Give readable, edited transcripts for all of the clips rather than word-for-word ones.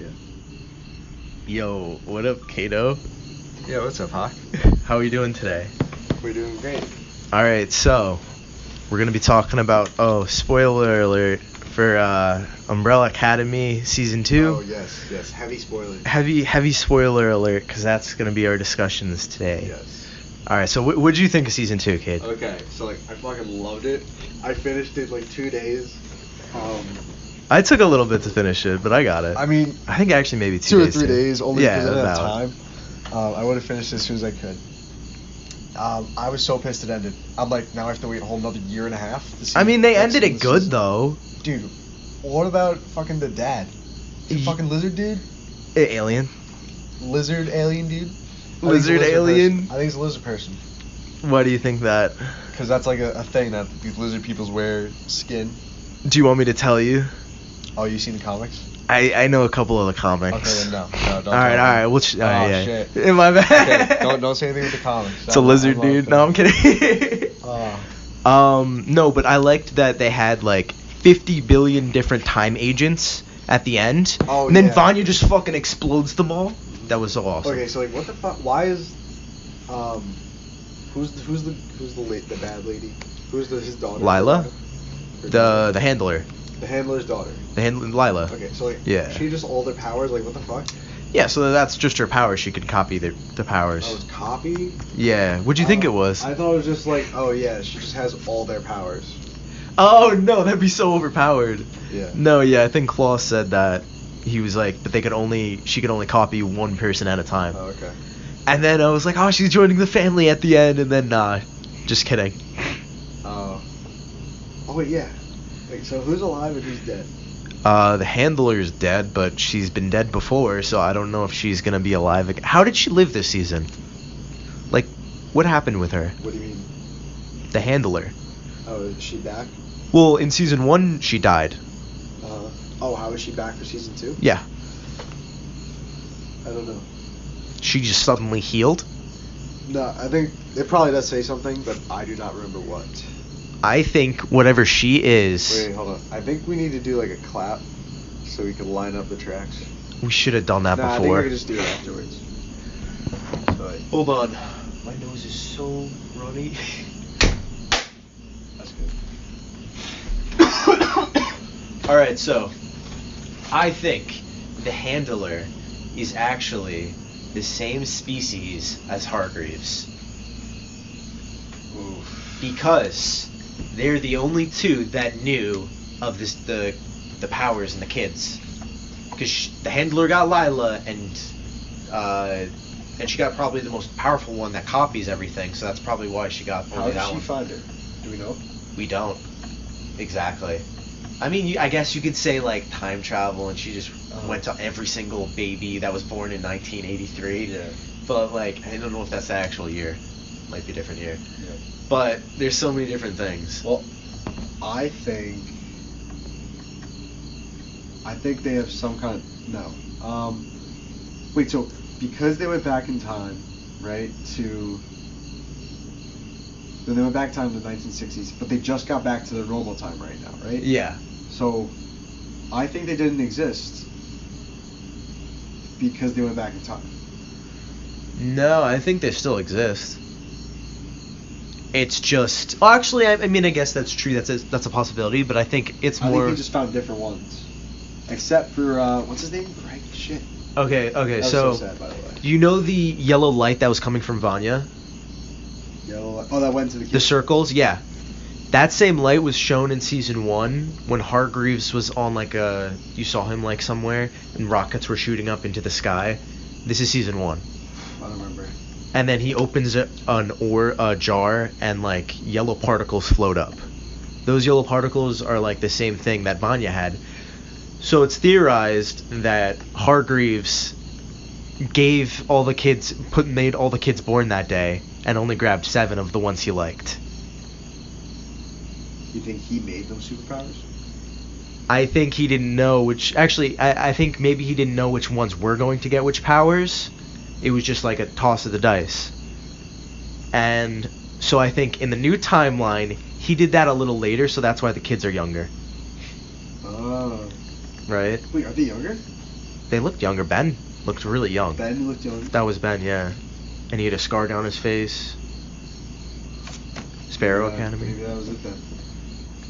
Yeah. Yo, what up, Kato? Yeah, what's up, Hac? How are you doing today? We're doing great. Alright, so, we're gonna be talking about, spoiler alert, for, Umbrella Academy Season 2. Oh, yes. Heavy spoilers. Heavy spoiler alert, because that's gonna be our discussions today. Yes. Alright, so what'd you think of Season 2, kid? Okay, so, I fucking loved it. I finished it, 2 days. I took a little bit to finish it, but I got it. I mean... I think actually maybe 2 2 or days. 3 days, only because I didn't have about. time. I would have finished it as soon as I could. I was so pissed it ended. I'm like, now I have to wait a whole another year and a half to see. I mean, they ended it good, though. Dude, what about fucking the dad? The fucking lizard dude? Alien. Lizard alien dude? Lizard alien? I think it's a lizard person. Why do you think that? Because that's like a thing that these lizard peoples wear skin. Do you want me to tell you? Oh, you seen the comics? I know a couple of the comics. Okay, then no, don't. Alright, we'll yeah. Shit. In my bad. Okay, don't say anything with the comics. It's a lizard dude. No, I'm kidding. No, but I liked that they had 50 billion different time agents at the end. Oh, and then yeah. Vanya just fucking explodes them all. That was so awesome. Okay, so what the fuck? Why is who's the bad lady? Who's his daughter? Lila? The handler. The handler's daughter. Lila. Okay, so yeah. She just all their powers. What the fuck? Yeah, so that's just her power. She could copy the powers. Oh, it's copy? Yeah. What'd you think it was? I thought it was just oh yeah, she just has all their powers. Oh no, that'd be so overpowered. Yeah. No, yeah, I think Claw said that. He was but she could only copy one person at a time. Oh, okay. And then I was like, oh, she's joining the family at the end, and then nah, just kidding. Oh wait, yeah. Wait, so who's alive and who's dead? The handler's dead, but she's been dead before, so I don't know if she's gonna be alive again. How did she live this season? What happened with her? What do you mean? The handler. Oh, is she back? Well, in season 1, she died. Oh, how is she back for season 2? Yeah. I don't know. She just suddenly healed? No, I think it probably does say something, but I do not remember what. I think whatever she is... Wait, hold on. I think we need to do a clap so we can line up the tracks. We should have done that before. I think we can just do it afterwards. Hold on. My nose is so runny. That's good. Alright, so I think the handler is actually the same species as Hargreaves. Oof. Because they're the only two that knew of the powers in the kids. Because the handler got Lila, and she got probably the most powerful one that copies everything, so that's probably why she got only that one. How did she find her? Do we know? We don't. Exactly. I mean, I guess you could say time travel, and she just went to every single baby that was born in 1983. Yeah. But I don't know if that's the actual year. Might be a different year. Yeah. But there's so many different things. Well, I think they have some kind of wait, so because they went back in time, right, then they went back in time to the 1960s, but they just got back to their normal time right now, right? Yeah. So I think they didn't exist because they went back in time. No, I think they still exist. It's just... Well, actually, I mean, I guess that's true. That's a possibility, but I think it's more... I think they just found different ones. Except for, what's his name? Right, shit. Okay, That was so... so sad, by the way. You know the yellow light that was coming from Vanya? Yellow. Oh, that went to the kid. The circles? Yeah. That same light was shown in season 1 when Hargreaves was on you saw him somewhere and rockets were shooting up into the sky. This is season 1. I don't remember. And then he opens a jar and yellow particles float up. Those yellow particles are the same thing that Vanya had. So it's theorized that Hargreaves made all the kids born that day and only grabbed 7 of the ones he liked. You think he made those superpowers? I think he didn't know which... Actually, I think maybe he didn't know which ones were going to get which powers. It was just a toss of the dice. And so I think in the new timeline, he did that a little later, so that's why the kids are younger. Oh. Right? Wait, are they younger? They looked younger. Ben looked really young. Ben looked young. That was Ben, yeah. And he had a scar down his face. Sparrow Academy. Maybe that was it then.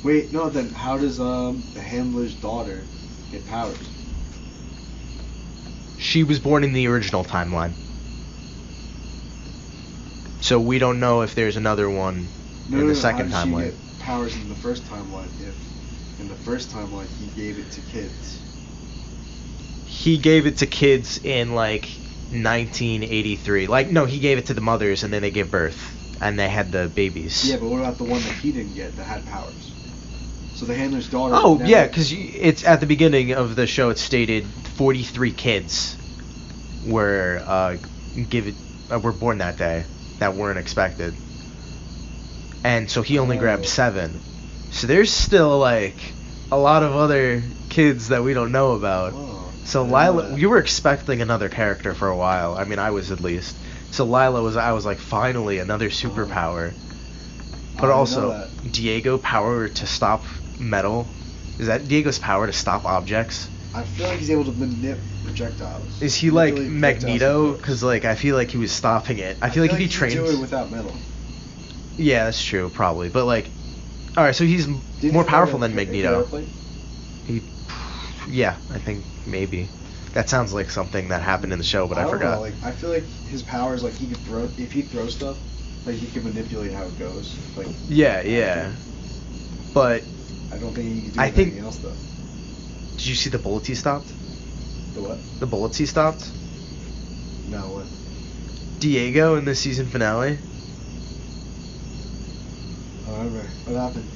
Wait, no. Then how does the handler's daughter get powers? She was born in the original timeline. So we don't know if there's another one in the second how did timeline. she get powers in the first timeline if in the first timeline he gave it to kids? He gave it to kids in like 1983. Like, no, he gave it to the mothers and then they gave birth and they had the babies. Yeah, but what about the one that he didn't get that had powers? So the handler's daughter. Oh, never... yeah, because it's at the beginning of the show. It stated 43 kids were were born that day that weren't expected, and so he only grabbed 7. So there's still like a lot of other kids that we don't know about. So Lila, you were expecting another character for a while. I mean, I was at least. So Lila I was like, finally another superpower. But also, Diego power to stop metal. Is that Diego's power to stop objects? I feel like he's able to manipulate projectiles. Is he like Magneto? Because like I feel like he was stopping it. I feel like if he trains. He can do it without metal. Yeah, that's true, probably. But like, all right, so he's more powerful than Magneto. Yeah, I think maybe. That sounds like something that happened in the show, but I forgot. Know, like I feel like his powers, like he could throw. If he throws stuff, like he can manipulate how it goes. Like. Yeah. But. I don't think he could do anything else though. Did you see the bullets he stopped? The what? The bullets he stopped? No, what? Diego in the season finale. I remember. What happened?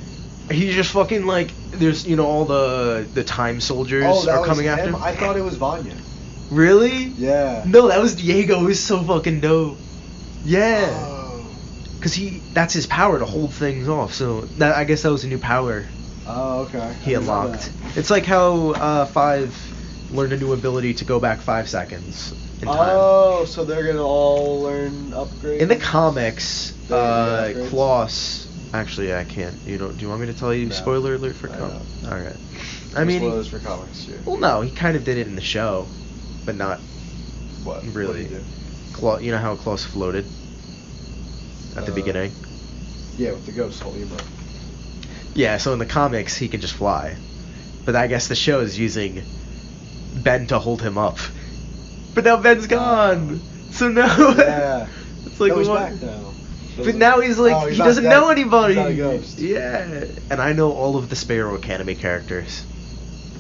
He just fucking like, there's, all the time soldiers are coming after him. I thought it was Vanya. Really? Yeah. No, that was Diego. It was so fucking dope. Yeah. Oh. Cause that's his power to hold things off. So I guess that was a new power. Oh, okay. He unlocked. It's like how 5 learned a new ability to go back 5 seconds in time. Oh, so they're gonna all learn upgrades? In the comics, Klaus. Actually, I can't. Do you want me to tell you? No. Spoiler alert for comics. All right. I mean, spoilers for comics. Sure. Well, no, he kind of did it in the show, but not. What? Really? What did he do? You know how Klaus floated at the beginning? Yeah, with the ghost holding him up. Yeah, so in the comics he can just fly, but I guess the show is using Ben to hold him up. But now Ben's gone, so now yeah, it's like he's back now. But now he's like he doesn't know anybody. He's not a ghost. Yeah, and I know all of the Sparrow Academy characters.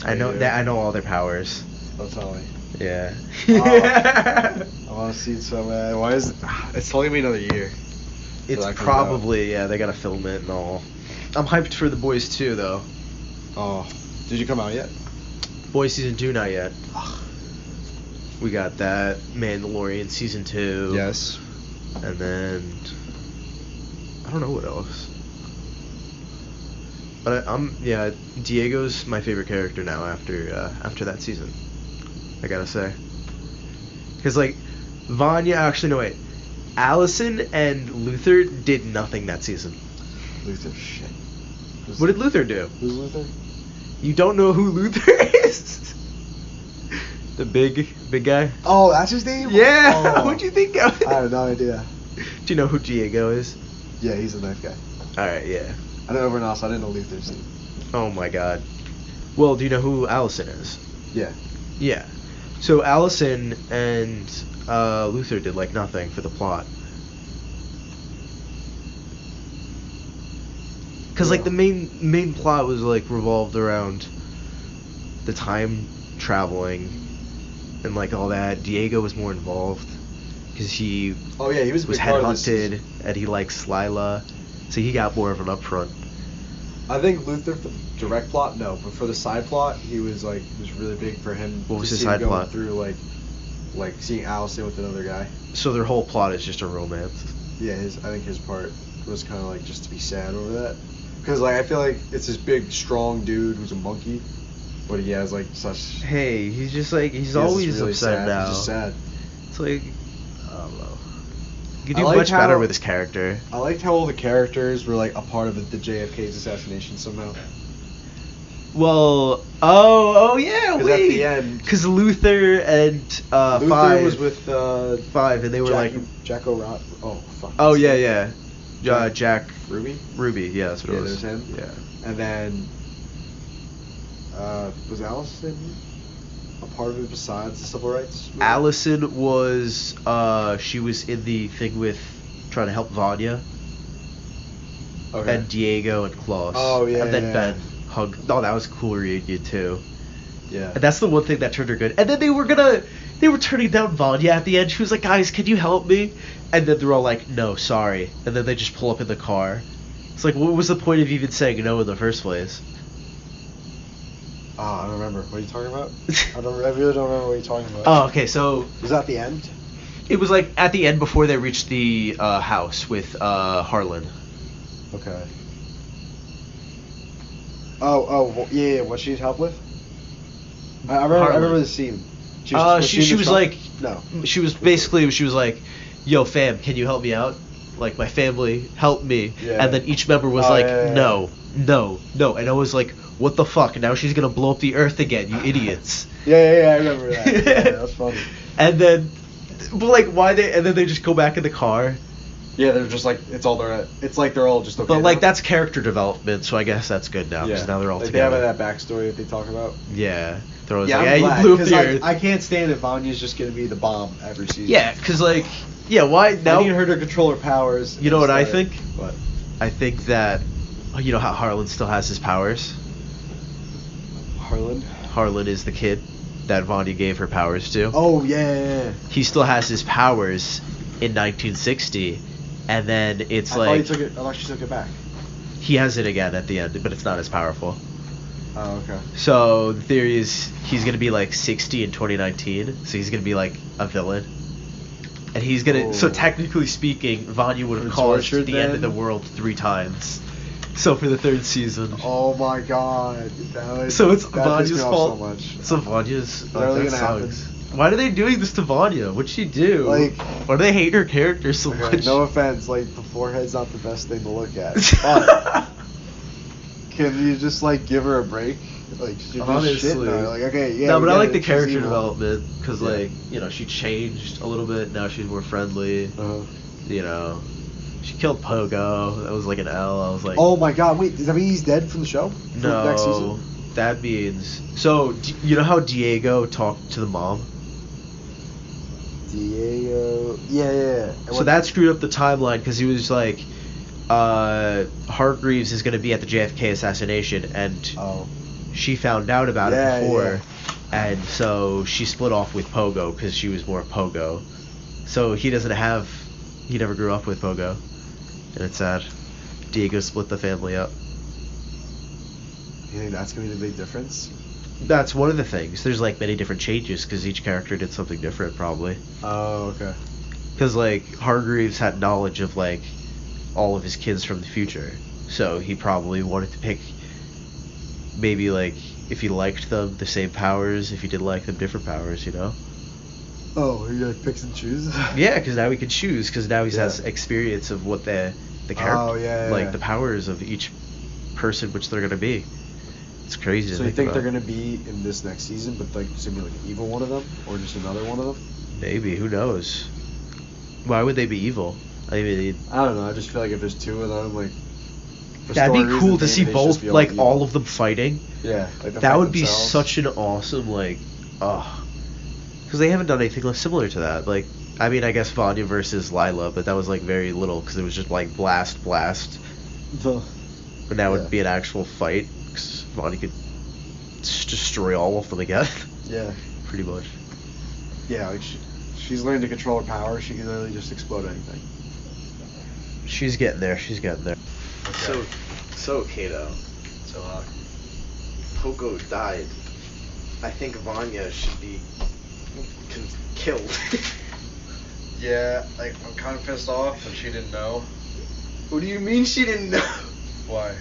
I know all their powers. Don't tell me. Yeah. I want to see it so bad. Why is it's only me another year? It's probably they gotta film it and all. I'm hyped for The Boys 2 though. Oh, did you come out yet? Boys season 2 not yet. We got that Mandalorian season 2. Yes. And then I don't know what else. But Diego's my favorite character now after that season. I gotta say. Because like Vanya, actually no wait, Allison and Luther did nothing that season. Luther, shit. What did Luther do? Who's Luther? You don't know who Luther is? The big guy? Oh, that's his name? Yeah. Oh. What'd you think of it? I have no idea. Do you know who Diego is? Yeah, he's a knife guy. Alright, yeah. I know everyone else. I didn't know Luther's name. Oh my god. Well, do you know who Allison is? Yeah. Yeah. So Allison and Luther did like nothing for the plot. Because like the main plot was like revolved around the time traveling and like all that. Diego was more involved because he was headhunted and he likes Lila, so he got more of an upfront. I think Luther for the direct plot, no, but for the side plot, it was really big for him. What was his side plot? Through like seeing Allison with another guy. So their whole plot is just a romance. Yeah, I think his part was kind of like just to be sad over that. Because like I feel like it's this big, strong dude who's a monkey, but he has like such. Hey, he's just like he's always really upset sad. now. He's just sad. It's like I don't know. You could do much better with his character. I liked how all the characters were like a part of the JFK's assassination somehow. Well, oh yeah, Because wait. at the end, Because Luther and Luther Five was with Five, and they were like, Jack O'Rourke. Oh fuck. oh what's his yeah, name? yeah, Jack Ruby. Ruby, yeah, that's what Yeah, it was. there's him. Yeah. And then, was Allison a part of it besides the civil rights movement? Allison was she was in the thing with trying to help Vanya. Okay. And Diego and Klaus. Oh, yeah, And then yeah. Ben hugged. Oh, that was a cool reunion too. Yeah. And that's the one thing that turned her good. And then they were turning down Vanya at the end. She was like, "Guys, can you help me?" And then they're all like, "No, sorry." And then they just pull up in the car. It's like, what was the point of even saying no in the first place? Oh, I don't remember. What are you talking about? I really don't remember what you're talking about. Oh, okay. So Was that the end? it was like at the end before they reached the house with Harlan. Okay. Oh, yeah. What she needed help with? I remember the scene. She in the was truck? like, No. she was like, "Yo, fam, can you help me out? Like, my family, help me." Yeah. And then each member was Oh, like, yeah. "No, no, no." And I was like, "What the fuck? Now she's gonna blow up the earth again, you idiots." Yeah, I remember that. Yeah, that's funny. And then, but like, why they? And then they just go back in the car. Yeah, they're just like it's like they're all just okay. But like, now. that's character development, so I guess that's good now because now they're all like together. They have that backstory that they talk about. Yeah, they're always Yeah, like, I'm "Yeah, glad, you blew up 'cause the earth." I can't stand if Vanya's just gonna be the bomb every season. Yeah, because like, yeah, why now? I need her to control her powers. You know what I instead. think? What? I think that, you know how Harlan still has his powers? Harlan? Harlan is the kid that Vanya gave her powers to. Oh, yeah. He still has his powers in 1960, and then it's I thought she took it back. he has it again at the end, but it's not as powerful. Oh, okay. So the theory is he's going to be like 60 in 2019, so he's going to be like a villain. And he's going to, so Oh. technically speaking, Vanya would have Been caused tortured the end of the then? world 3 times. So for the 3rd season. Oh my god. So it's that Vanya's pissed me off fault. so much. So Vanya's. Is that really that gonna sucks. Why are they doing this to Vanya? What'd she do? Like- why do they hate her character so Okay, much? no offense, like the forehead's not the best thing to look at. But can you just like give her a break? Like you're just shitting on her. Like okay, yeah. No, we but I get like it, the she's character evil. development because, Yeah. like, you know, she changed a little bit. Now she's more friendly. Uh-huh. You know, she killed Pogo. That was like an L. I was like, Oh my god, wait, does that mean he's dead from the show? From next no. season? That means you know how Diego talked to the mom. Diego. Yeah. So that screwed up the timeline because he was like, Hargreaves is going to be at the JFK assassination, and Oh. she found out about Yeah, it before, yeah. and so she split off with Pogo because she was more Pogo. So he never grew up with Pogo, and it's sad. Diego split the family up. You think that's gonna be the big difference? That's one of the things. There's like many different changes because each character did something different probably. Oh, okay. Because like Hargreaves had knowledge of like all of his kids from the future, so he probably wanted to pick maybe like if he liked them the same powers, if he did like them different powers, you know? Oh, you like picks and choose? Yeah, because now he can choose because now he Yeah. has experience of what the character, Oh, yeah, like yeah. the powers of each person which they're gonna be. It's crazy. So to you think about. they're gonna be in this next season, but like it's gonna be like an evil one of them, or just another one of them? Maybe, who knows? Why would they be evil? I mean, I don't know. I just feel like if there's 2 of them, like for that'd be story cool to reasons, see maybe they should both, be like evil. all of them fighting. Yeah, like they That fight would be themselves. such an awesome, like, because they haven't done anything similar to that. Like, I mean, I guess Vanya versus Lila, but that was like very little because it was just like blast. The- But now Yeah. it'd be an actual fight because Vanya could destroy all of them again, Yeah, pretty much. yeah. Like she's learned to control her power. She can literally just explode anything. She's getting there. She's getting there. Okay. So Kato. So Poco died. I think Vanya should be killed. Yeah, like I'm kind of pissed off that she didn't know. What do you mean she didn't know? Why?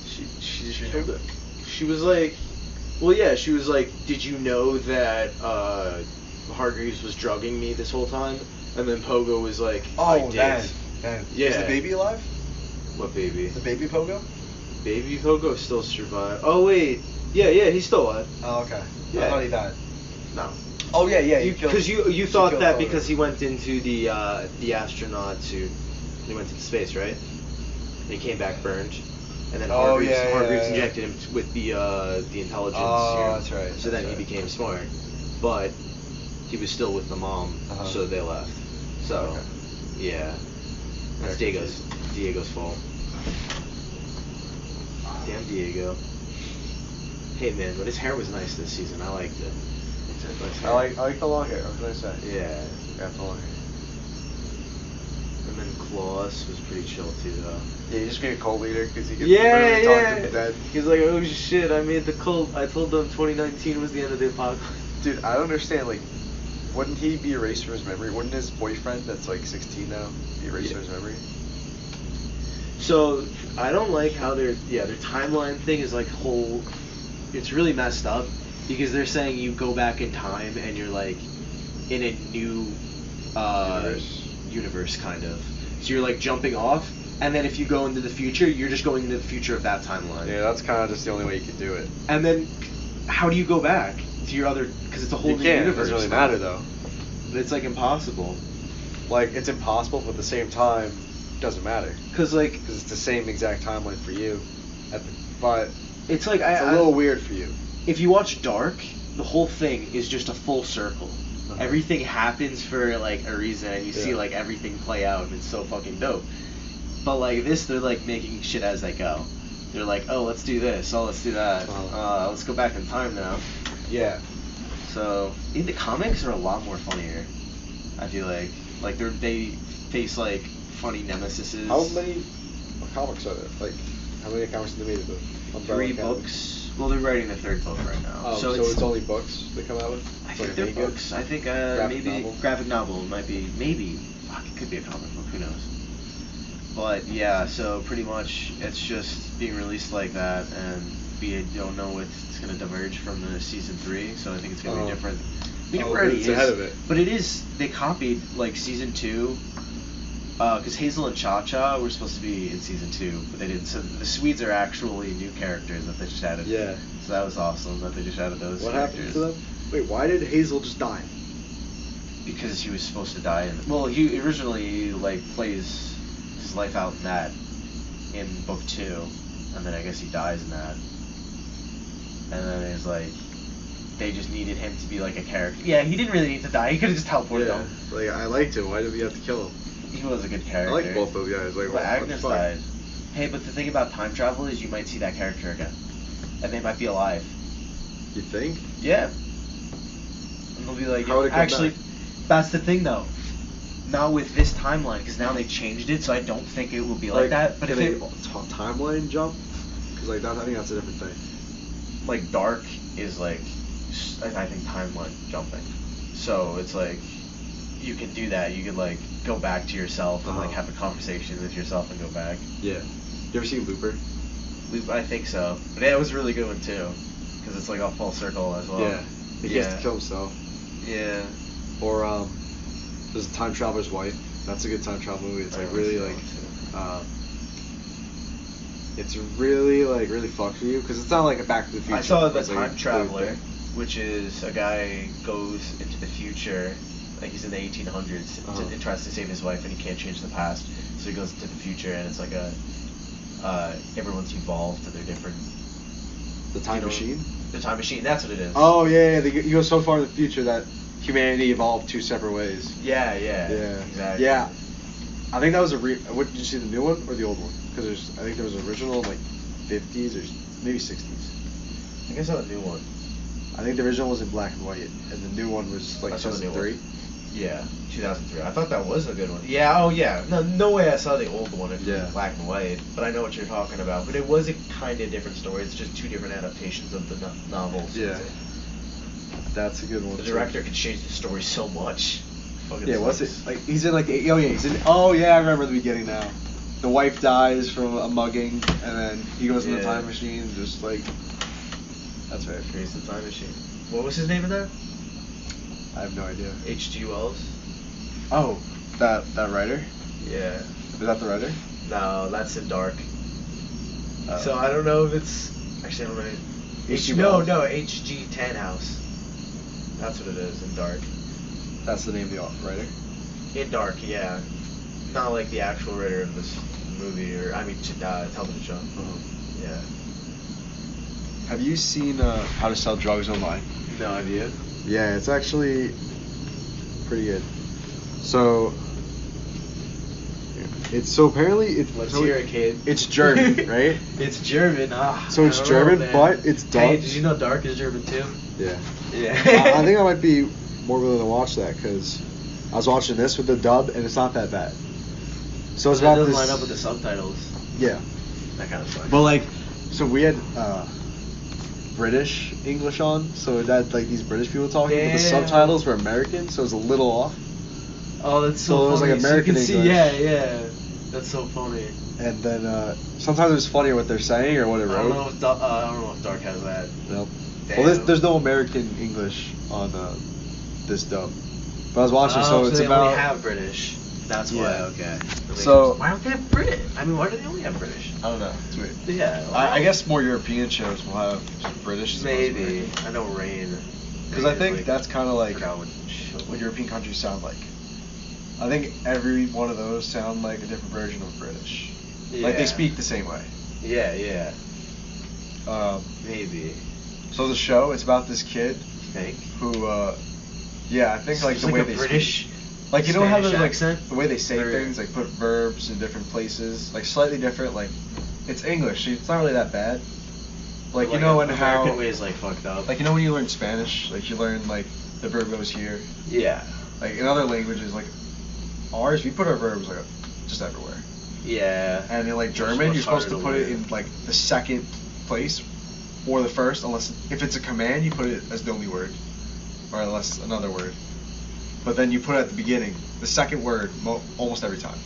She She killed knew. it. She was like, well, yeah. She was like, did you know that Hargreaves was drugging me this whole time? And then Pogo was like, I did. Then. Yeah. Is the baby alive? What baby? The baby Pogo? Baby Pogo still survived. Oh wait, Yeah, he's still alive. Oh, okay. Yeah. I thought he died. No. Oh yeah, he killed. Because you he thought killed that Connor. because he went into the astronaut suit, he went into space, right? And he came back burned, and then Hargreaves injected him with the intelligence serum. That's right. So then he became smart, but he was still with the mom, so they left. So yeah, that's Diego's fault. Damn Diego. Hey man, but his hair was nice this season. I liked it. I like the long hair. What can I say? Yeah. Yeah, the long hair. And then Klaus was pretty chill too, though. Yeah, he just be a cult leader because he could literally talk to the dead. He's like, oh shit, I made the cult. I told them 2019 was the end of the apocalypse. Dude, I don't understand. Like, wouldn't he be erased from his memory? Wouldn't his boyfriend, that's like 16 now, be erased from his memory? So I don't like how their timeline thing is like whole. It's really messed up because they're saying you go back in time and you're like in a new universe kind of. So you're like jumping off, and then if you go into the future, you're just going into the future of that timeline. Yeah, that's kind of just the only way you can do it. And then how do you go back to your other? Because it's a whole new universe. It doesn't really matter though. It's like impossible. Like it's impossible, but at the same time, it doesn't matter. Because it's the same exact timeline for you, but it's like it's a little weird for you. If you watch Dark, the whole thing is just a full circle. Everything happens for like a reason, and you see like everything play out, and it's so fucking dope. But like this, they're like making shit as they go. They're like, oh, let's do this, oh, let's do that, let's go back in time now. Yeah. So the comics are a lot more funnier. I feel like they face like funny nemesises. How many comics are there? Like, how many comics have they made of them? 3 books. Well, they're writing the 3rd book right now. Oh, so it's only books they come out with? I think they're books. I think graphic novel might be fuck, it could be a comic book. Who knows? But yeah, so pretty much it's just being released like that, and we don't know if it's gonna diverge from the season 3. So I think it's gonna be different. I mean, it already is ahead of it. But it is. They copied like season 2. Because Hazel and Cha-Cha were supposed to be in season 2, but they didn't. So the Swedes are actually new characters that they just added. Yeah. So that was awesome that they just added those. What characters. happened to them? Wait, why did Hazel just die? Because he was supposed to die. He originally like plays his life out in that in book 2, and then I guess he dies in that. And then it's like they just needed him to be like a character. Yeah, he didn't really need to die. He could have just teleported him. Like I liked him. Why did we have to kill him? He was a good character. I like both those guys. Like, but Agnes died. Hey, but the thing about time travel is you might see that character again, and they might be alive. You think? Yeah. And they'll be like, How would it come actually, back? that's the thing though. Not with this timeline, because now they changed it, so I don't think it will be like that. But if it timeline jump, because like that, I think that's a different thing. Like Dark is like, I think timeline jumping. So it's like, you can do that. You could like go back to yourself and like have a conversation with yourself and go back. Yeah. You ever seen Looper? I think so. But yeah, it was a really good one too, because it's like a full circle as well. Yeah. He has to kill himself. Yeah. Or there's Time Traveler's Wife. That's a good time travel movie. It's like really like it's really like really fucked for you because it's not like a Back to the Future. I saw The Time Traveler, which is a guy goes into the future. Like he's in the 1800s and tries to save his wife, and he can't change the past, so he goes into the future, and it's like everyone's evolved to their different. The Time Machine. The Time Machine. That's what it is. Oh yeah. You go so far in the future that humanity evolved 2 separate ways. Yeah. Exactly. Yeah. I think that was what did you see, the new one or the old one? Because I think there was an original like 50s or maybe 60s. I think I saw the new one. I think the original was in black and white, and the new one was like 2003. Yeah, 2003. I thought that was a good one. Yeah, oh yeah. No way I saw the old one in black and white, but I know what you're talking about. But it was a kind of different story. It's just 2 different adaptations of the novels. Yeah. That's a good one. The director could change the story so much. Yeah, what's it? Like he's in like I remember the beginning now. The wife dies from a mugging, and then he goes in the time machine and just like. That's right. Creates the time machine. What was his name in that? I have no idea. H.G. Wells. Oh, that writer? Yeah. Is that the writer? No, that's in Dark. So I don't know if it's... Actually, I don't know. No, HG10 House. That's what it is in Dark. That's the name of the writer? In Dark, yeah. Not like the actual writer of this movie, or, television show. Yeah. Have you seen How to Sell Drugs Online? No, have you? Yeah, it's actually pretty good. So, apparently Let's hear it, kid. It's German, right? It's German. So it's German, but it's dubbed. Hey, did you know Dark is German too? Yeah. Yeah. I think I might be more willing to watch that because I was watching this with the dub and it's not that bad. So it's It about doesn't this. line up with the subtitles. Yeah. That kind of sucks. But like, so we had British English on, so it had like these British people talking, but the subtitles were American, so it was a little off. Oh, that's so So it was funny. like American so you can English. see, yeah. That's so funny. And then sometimes it's funnier what they're saying or what it I don't wrote. know if Dark has that. Nope. Damn. Well, there's no American English on this dub. But I was watching, so it's they about. only have British. That's why. Yeah. Okay. So- why don't they have British? I mean, why do they only have British? I don't know. It's weird. Yeah. I guess more European shows will have just British. as opposed to Maybe. American. I know Rain. Because I think that's kind of like forgot what European countries sound like. I think every one of those sound like a different version of British. Like they Yeah. speak the same way. Yeah. Maybe. So the show, it's about this kid Think. who, yeah, I think like It's the way a they British. speak. Like you know how Spanish there's like accent? the way they say Or- things, like put verbs in different places, like slightly different. Like it's English, so it's not really that bad. Like you know when American how, way is like fucked up. like you know when you learn Spanish, like you learn like the verb goes here. Yeah. Like in other languages, like ours, we put our verbs like just everywhere. Yeah. And in like Much, German, much you're supposed to harder put to it learn. in like the second place or the first, unless if it's a command, you put it as the only word, or unless another word. But then you put it at the beginning, the second word, almost every time.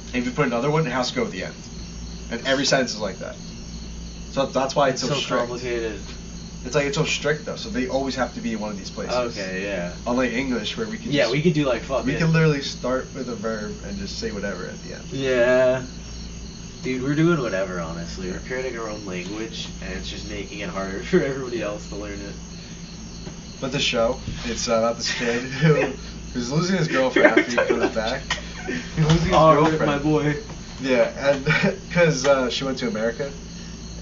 And if you put another one, it has to go at the end. And every sentence is like that. So that's why it's so strict. complicated. It's like it's so strict though, so they always have to be in one of these places. Okay, yeah. Unlike English, where we can Yeah, just, we could do like fucking. we can literally start with a verb and just say whatever at the end. Yeah. Dude, we're doing whatever, honestly. We're creating our own language, and it's just making it harder for everybody else to learn it. But the show, it's about this kid who's losing his girlfriend after he comes back. He's losing his girlfriend. My boy. Yeah, and because she went to America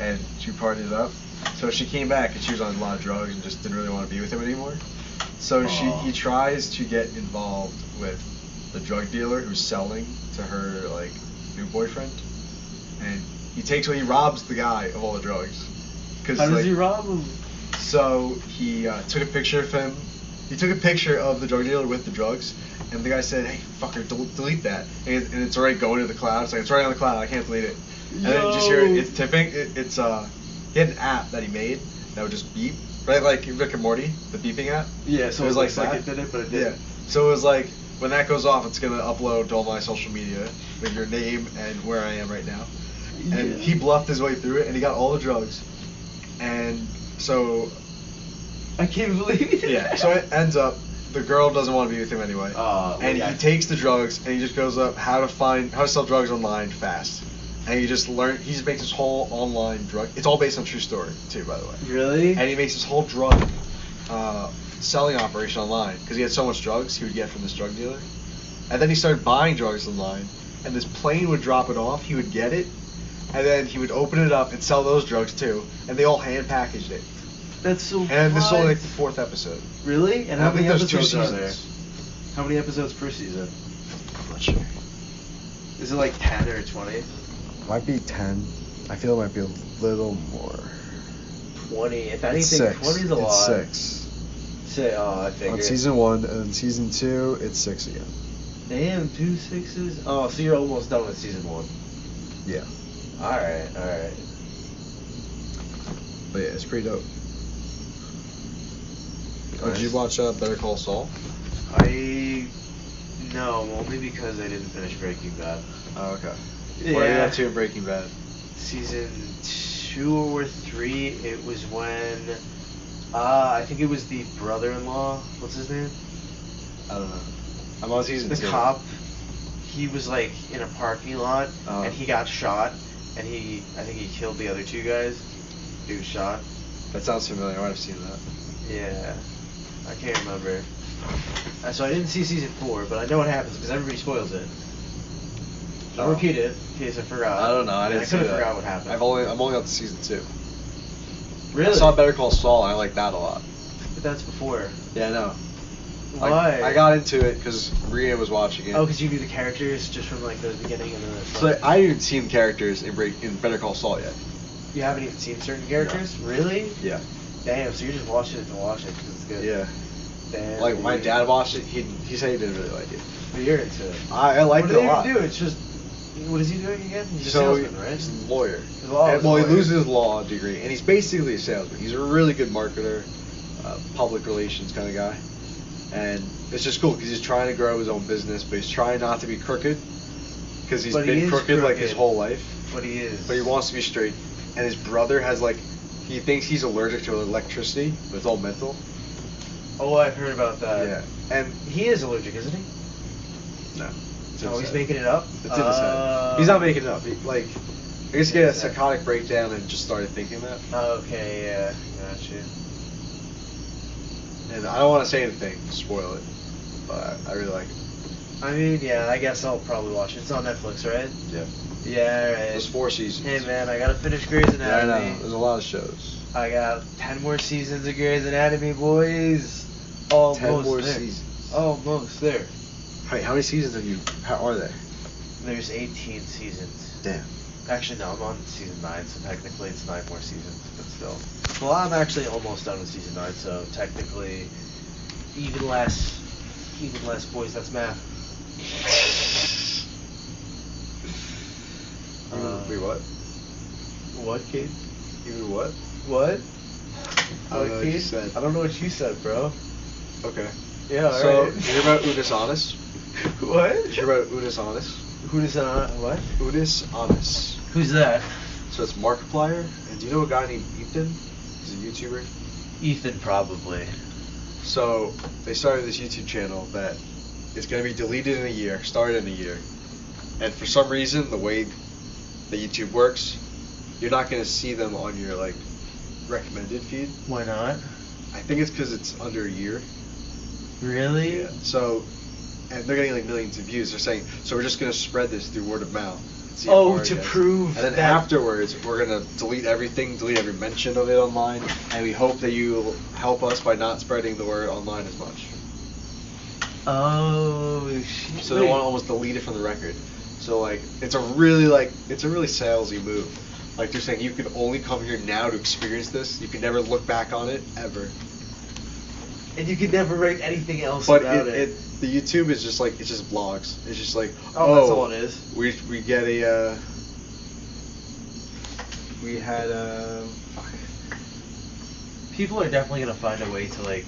and she partied it up, so she came back and she was on a lot of drugs and just didn't really want to be with him anymore. So he tries to get involved with the drug dealer who's selling to her like new boyfriend, and he robs the guy of all the drugs. How does he rob him? So he took a picture of him. He took a picture of the drug dealer with the drugs, and the guy said, "Hey, fucker, delete that." And it's already going to the cloud. It's like it's already on the cloud. I can't delete it. And then you just hear it. It's tipping. He had an app that he made that would just beep, right? Like Rick and Morty, the beeping app. Yeah, so it was it looks like like that. it did it, but it didn't. Yeah. So it was like when that goes off, it's gonna upload to all my social media with your name and where I am right now. And Yeah. he bluffed his way through it, and he got all the drugs. And so I can't believe he did yeah, that. so it ends up the girl doesn't want to be with him anyway. And yeah. he takes the drugs and he just goes up how to sell drugs online fast. And he just makes his whole online drug. It's all based on true story too, by the way. Really? And he makes his whole drug selling operation online because he had so much drugs he would get from this drug dealer. And then he started buying drugs online, and this plane would drop it off. He would get it, and then he would open it up and sell those drugs too. And they all hand packaged it. That's so. And this is only fun. like the 4th episode. Really? And how I think many there's 2 episodes are there? seasons. How many episodes per season? I'm not sure. Is it like 10 or 20? Might be 10. I feel it might be a little more. 20. If anything, It's 6. 20 is a lot. It's 6. I figured. On season 1 and then season 2, it's 6 again. Damn, 2 6s. Oh, so you're almost done with season 1. Yeah. Alright. But yeah, it's pretty dope. Oh, did you Nice. watch Better Call Saul? No, only because I didn't finish Breaking Bad. Oh, okay. Yeah. What are you up to in Breaking Bad? Season 2 or 3, it was when, I think it was the brother-in-law, what's his name? I don't know. I'm on season 2. The cop, he was like in a parking lot, and he got shot, and I think he killed the other 2 guys. He was shot. That sounds familiar. I might have seen that. Yeah, I can't remember. So I didn't see season 4, but I know what happens because everybody spoils it. I'll repeat it in case I forgot. I don't know. I didn't see could have that. forgot what happened. I'm only up to season 2. Really? I saw Better Call Saul. And I like that a lot. But that's before. Yeah, I know. Why? I got into it because Maria was watching it. Oh, because you knew the characters just from like the beginning and then. So I haven't even seen characters in Better Call Saul yet. You haven't even seen certain characters? No. Really? Yeah. Damn. So you're just watching it to watch it because it's good. Yeah. Damn. Like my dad watched it. He said he didn't really like it. But you're into it. I liked it a lot. What do they even do? It's just. What is he doing again? He's a salesman, right? He's a lawyer. He loses his law degree, and he's basically a salesman. He's a really good marketer, public relations kind of guy, and it's just cool because he's trying to grow his own business, but he's trying not to be crooked because he's been crooked like his whole life. But he is. But he wants to be straight, and his brother has he thinks he's allergic to electricity, but it's all mental. Oh, I've heard about that. Yeah, and he is allergic, isn't he? No. Oh, he's making it up? It's in his head. He's not making it up. I guess he had a psychotic breakdown and just started thinking that. Okay, yeah, gotcha. And I don't want to say anything to spoil it, but I really like it. I mean, yeah, I guess I'll probably watch it. It's on Netflix, right? Yeah. Yeah, right. There's 4 seasons. Hey, man, I gotta finish Grey's Anatomy. Yeah, I know. There's a lot of shows. I got 10 more seasons of Grey's Anatomy, boys. Almost 10 more there. seasons. Almost there. Wait, how many seasons how are there? There's 18 seasons. Damn. Actually, no, I'm on season 9, so technically it's 9 more seasons, but still. Well, I'm actually almost done with season 9, so technically even less, boys, that's math. Wait, what? What, kid? Even what? What? I don't know what you said. I don't know what you said, bro. Okay. Yeah, alright. So, you hear about Unis Honest? What? You hear about Unis Honest? Who's what? Unis Honest. Who's that? So it's Markiplier, and do you know a guy named Ethan? He's a YouTuber. Ethan, probably. So they started this YouTube channel that is going to be deleted in a year, started in a year, and for some reason, the way that YouTube works, you're not going to see them on your recommended feed. Why not? I think it's because it's under a year. Really? Yeah. So, and they're getting millions of views. They're saying, so we're just going to spread this through word of mouth. To prove. And then afterwards, we're going to delete everything, delete every mention of it online, and we hope that you help us by not spreading the word online as much. Oh, shit. So they want to almost delete it from the record. So it's a really salesy move. They're saying you can only come here now to experience this. You can never look back on it ever. And you can never write anything else but about it. The YouTube is just it's just vlogs. It's just that's all it is. We get a we had people are definitely gonna find a way to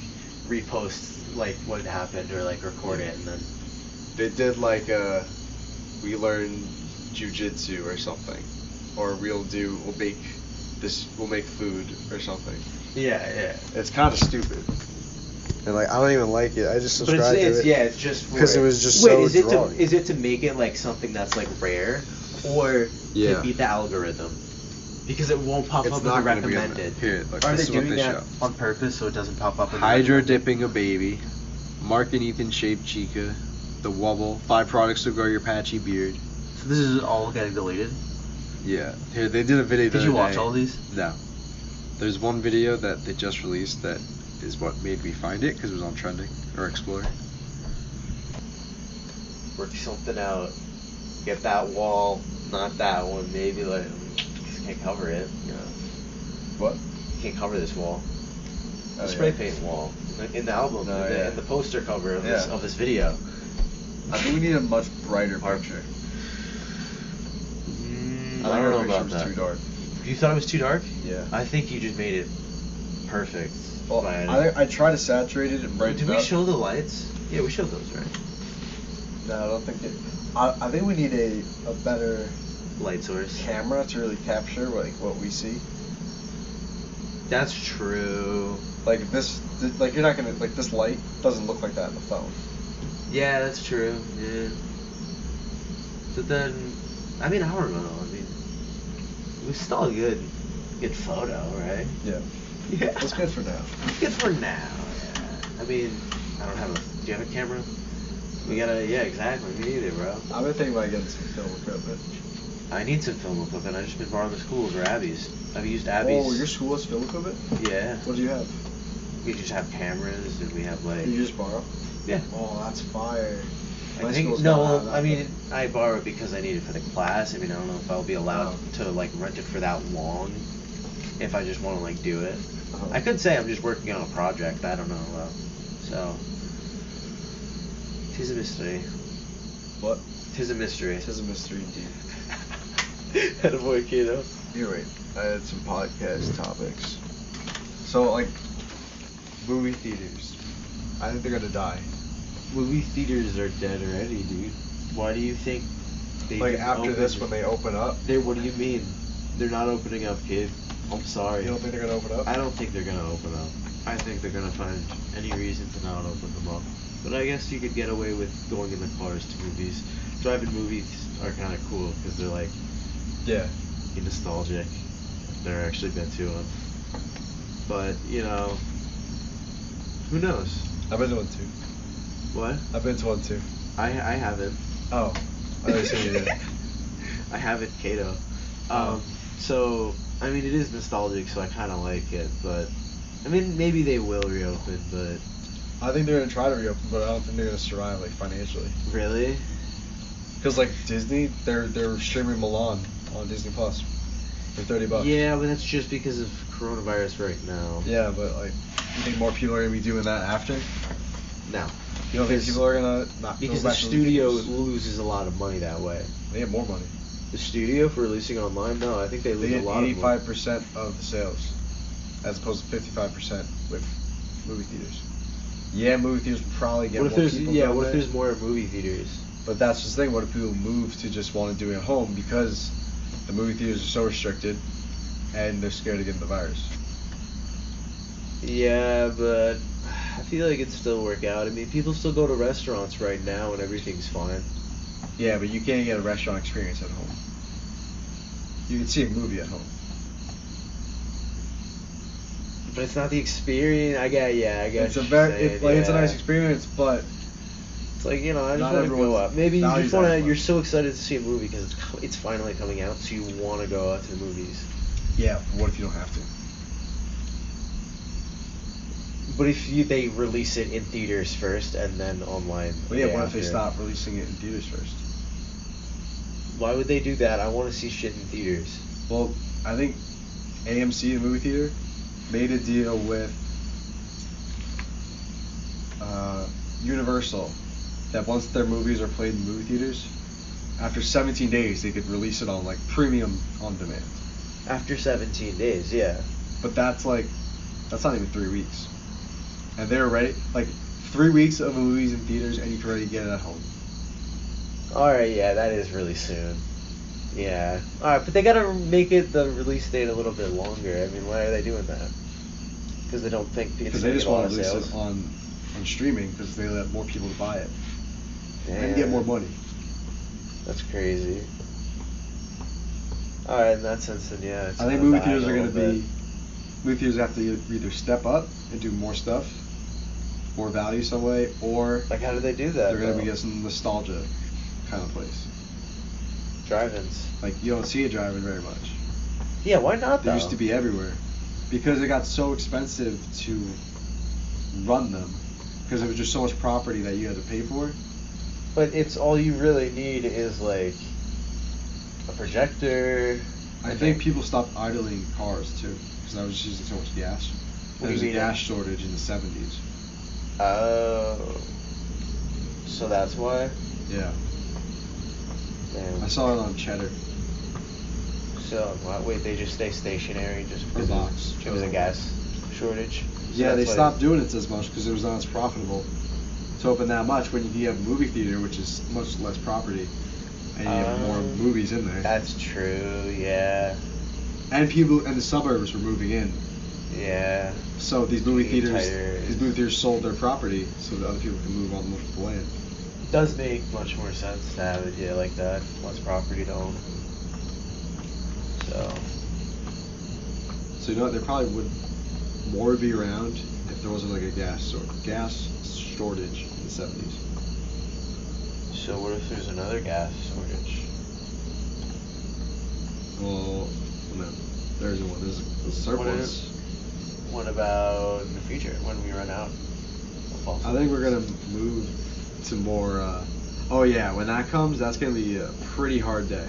repost what happened or record it, and then they did we learned jujitsu or something, or we'll make food or something. Yeah. It's kind of stupid. And I don't even like it. I just subscribed to it. Yeah, it's just because it was just so drawing. Is it to make it something that's rare, or to beat the algorithm? Because it won't pop up as a recommended. Here, look, Are they this is what doing they that show. on purpose so it doesn't pop up? Hydro dipping a baby, Mark and Ethan shaped chica, the wobble, 5 products to grow your patchy beard. So this is all getting deleted? Yeah. Here, they did a video. Did you watch all these? No. There's one video that they just released that is what made me find it because it was on trending or Explore. Work something out. Get that wall, not that one. Maybe just can't cover it. You know. What? You can't cover this wall. Oh, The spray paint wall in the album, in the poster cover of this video. I think we need a much brighter picture. I don't know about that. Too dark. You thought it was too dark? Yeah. I think you just made it perfect. Well, I tried to saturate it and brighten it up. Did we show the lights? Yeah, we showed those, right? No, I don't think it. I think we need a better light source camera to really capture what we see. That's true. This, you're not gonna this light doesn't look like that in the phone. Yeah, that's true. Yeah. But then, I don't know. It was still a good photo, right? Yeah. Yeah. It's good for now. Good for now. Yeah. I mean, I don't have a. Do you have a camera? We gotta. Yeah, exactly. Me neither, bro. I've been thinking about getting some film equipment. I need some film equipment. I've just been borrowing the schools or Abby's. I've used Abby's. Oh, your school has film equipment? Yeah. What do you have? We just have cameras and we have like. You just borrow? Yeah. Oh, that's fire. I think no. I mean, I borrow it because I need it for the class. I mean, I don't know if I'll be allowed to like rent it for that long. If I just want to like do it, I could say I'm just working on a project. I don't know. So, 'tis a mystery. What? 'Tis a mystery. 'Tis a mystery indeed. Attaboy, kiddo. Here, wait. I had some podcast topics. So, like, movie theaters. I think they're gonna die. Movie theaters are dead already, dude. Why do you think they Like, didn't after open this, it? when they open up? What do you mean? They're not opening up, kid. I'm sorry. You don't think they're gonna open up? I don't think they're gonna open up. I think they're gonna find any reason to not open them up. But I guess you could get away with going in the cars to movies. Drive-in movies are kind of cool because they're like, Yeah. nostalgic. I've never actually been to one. But, you know, who knows? I've been to one too. What? I've been to one too. I haven't. Oh. I already said you did. I haven't, Cato. So, I mean, it is nostalgic, so I kind of like it, but, I mean, maybe they will reopen, but... I think they're gonna try to reopen, but I don't think they're gonna survive, like, financially. Really? Because, like, Disney, they're streaming Milan on Disney Plus for $30. Yeah, but that's just because of coronavirus right now. Yeah, but, like, you think more people are gonna be doing that after? No. You don't think people are gonna not Because go the back to studio theaters? loses a lot of money that way. They get more money. The studio for releasing online? No, I think they They lose get a lot of money. 85% of the sales, as opposed to 55% with movie theaters. Yeah, movie theaters would probably get What if more there's people yeah? going What if there. there's more movie theaters? But that's just the thing. What if people move to just want to do it at home because the movie theaters are so restricted and they're scared of getting the virus? Yeah, but I feel like it'd still work out. I mean, people still go to restaurants right now and everything's fine. Yeah, but you can't get a restaurant experience at home. You can see a movie at home. But it's not the experience. I guess. It's a it's a nice experience, but it's like, you know, I just not want to go everyone's out. Maybe you values just want that to. much. You're so excited to see a movie because it's finally coming out, so you want to go out to the movies. yeah. What if you don't have to? But if they release it in theaters first and then online. But yeah, the what if day they after? stop releasing it in theaters first? Why would they do that? I want to see shit in theaters. Well, I think AMC, the movie theater, made a deal with Universal that once their movies are played in movie theaters, after 17 days they could release it on like premium on demand. After 17 days, yeah. But that's not even 3 weeks. And they're ready, like 3 weeks of movies in theaters and you can already get it at home. Alright, yeah, that is really soon. Yeah. Alright, but they gotta make it the release date a little bit longer. I mean, why are they doing that? Because they don't think it's Because gonna they just get a lot want to of release sales? it on streaming because they let more people to buy it and Damn. get more money. That's crazy. Alright, in that sense, then yeah. It's I think kinda movie dying theaters a are going little to bit. movie theaters have to either step up and do more stuff, more value some way, or Like, how do they do that? they're going to though? be some nostalgia kind of place. Drive-ins. Like, you don't see a drive-in very much. Yeah, why not, They though? used to be everywhere. Because it got so expensive to run them. Because it was just so much property that you had to pay for. But it's all you really need is, like, a projector. I think people stopped idling cars, too. Because I was just using so much gas. What do There was you a mean? gas shortage in the 70s. Oh. So that's why? Yeah. Damn. I saw it on Cheddar. So, wait, they just stay stationary just Or because box. it was a gas shortage? So Yeah, they that's why- stopped doing it as much because it was not as profitable to open that much when you have a movie theater, which is much less property, and you have more movies in there. That's true, yeah. And people and the suburbs were moving in, Yeah. so these movie Getting theaters, tired. these movie theaters sold their property so that other people can move on multiple land. It does make much more sense to have it, yeah, like that. Less property to own. So. So you know what? They probably would more would be around if there wasn't like a gas shortage in the 70s. So what if there's another gas shortage? Well, no, there isn't one. There's a surplus. What about in the future when we run out of fossils? I think we're gonna move to more. Oh yeah, when that comes, that's gonna be a pretty hard day.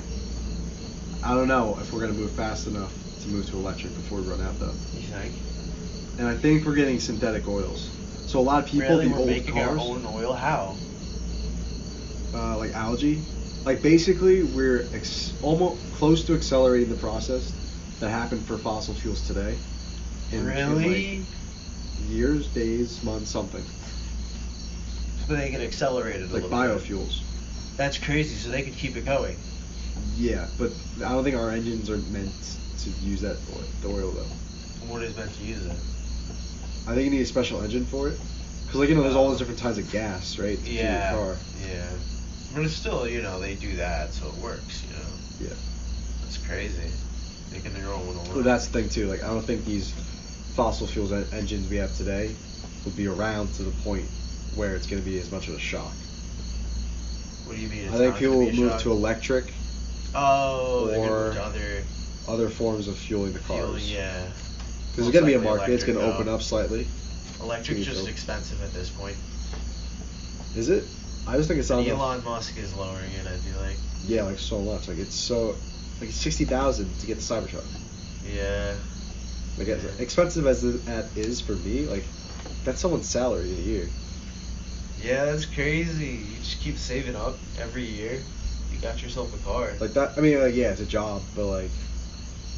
I don't know if we're gonna move fast enough to move to electric before we run out, though. You think? And I think we're getting synthetic oils. So a lot of people, Really? the We're old making cars, our own oil? How? Like algae. Like basically, we're almost close to accelerating the process that happened for fossil fuels today. In Really? like years, days, months, something. So they can accelerate it a Like little biofuels. bit. That's crazy. So they could keep it going. Yeah, but I don't think our engines are meant to use that the oil though. What is meant to use it? I think you need a special engine for it. Because like there's all those different types of gas, right? to fuel Yeah. your car. Yeah. But it's still, they do that, so it works. Yeah. That's crazy. Making their own oil. Well, that's the thing too. Like I don't think these fossil fuels engines we have today will be around to the point where it's going to be as much of a shock. What do you mean? It's I think not people gonna will be a move shock? to electric Oh, they're gonna or move to other forms of fueling the cars. fuel, yeah. Because Most there's going to be a likely market. It's going to electric, open up slightly. Electric's just Fuel. expensive at this point. Is it? I just think it's not And enough. Elon Musk is lowering it, I feel like. Yeah, like so much. Like it's so like 60,000 to get the Cybertruck. Yeah. Like as expensive as that is for me, like that's someone's salary in a year. Yeah, that's crazy. You just keep saving up every year. You got yourself a car. Like that. I mean, like yeah, it's a job, but like